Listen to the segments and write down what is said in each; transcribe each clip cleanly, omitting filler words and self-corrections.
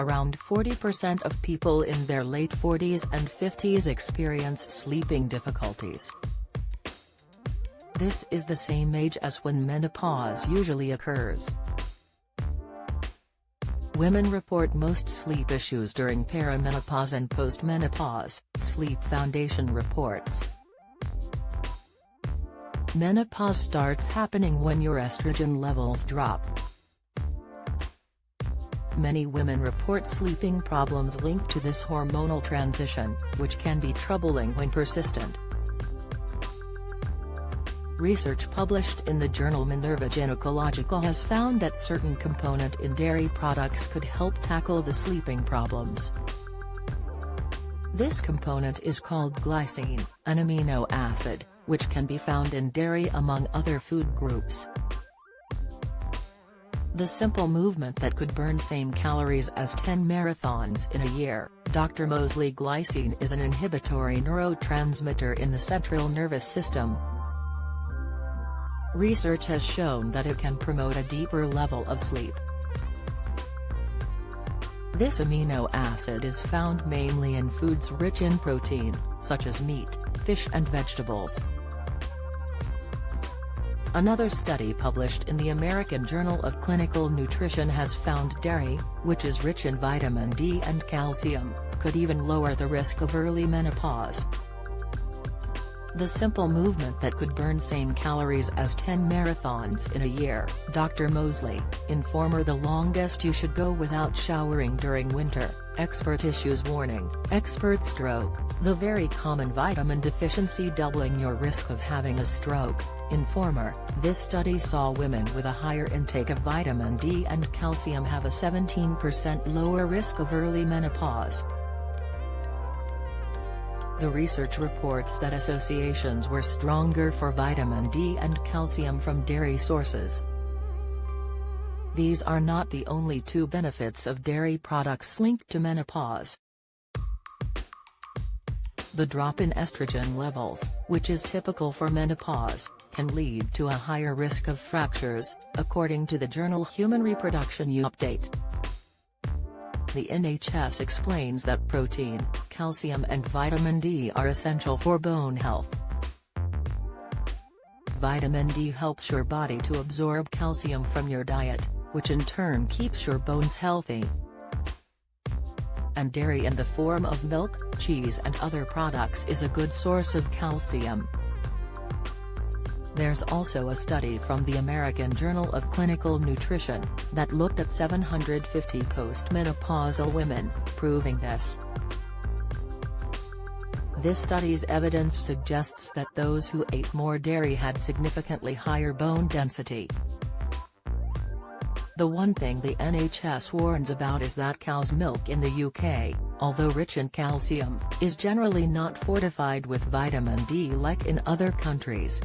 Around 40% of people in their late 40s and 50s experience sleeping difficulties. This is the same age as when menopause usually occurs. Women report most sleep issues during perimenopause and postmenopause, Sleep Foundation reports. Menopause starts happening when your estrogen levels drop. Many women report sleeping problems linked to this hormonal transition, which can be troubling when persistent. Research published in the journal Minerva Gynecologica has found that certain component in dairy products could help tackle the sleeping problems. This component is called glycine, an amino acid, which can be found in dairy among other food groups. The simple movement that could burn same calories as 10 marathons in a year, Dr. Mosley. Glycine is an inhibitory neurotransmitter in the central nervous system. Research has shown that it can promote a deeper level of sleep. This amino acid is found mainly in foods rich in protein, such as meat, fish and vegetables. Another study published in the American Journal of Clinical Nutrition has found dairy, which is rich in vitamin D and calcium, could even lower the risk of early menopause. The simple movement that could burn same calories as 10 marathons in a year, Dr. Mosley, informer. The longest you should go without showering during winter, expert issues warning, expert stroke, the very common vitamin deficiency doubling your risk of having a stroke, informer. This study saw women with a higher intake of vitamin D and calcium have a 17% lower risk of early menopause. The research reports that associations were stronger for vitamin D and calcium from dairy sources. These are not the only two benefits of dairy products linked to menopause. The drop in estrogen levels, which is typical for menopause, can lead to a higher risk of fractures, according to the journal Human Reproduction Update. The NHS explains that protein, calcium and vitamin D are essential for bone health. Vitamin D helps your body to absorb calcium from your diet, which in turn keeps your bones healthy. And dairy in the form of milk, cheese and other products is a good source of calcium. There's also a study from the American Journal of Clinical Nutrition, that looked at 750 postmenopausal women, proving this. This study's evidence suggests that those who ate more dairy had significantly higher bone density. The one thing the NHS warns about is that cow's milk in the UK, although rich in calcium, is generally not fortified with vitamin D like in other countries.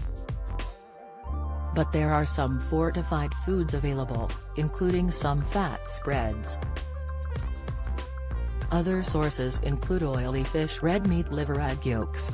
But there are some fortified foods available, including some fat spreads. Other sources include oily fish, red meat, liver, egg yolks,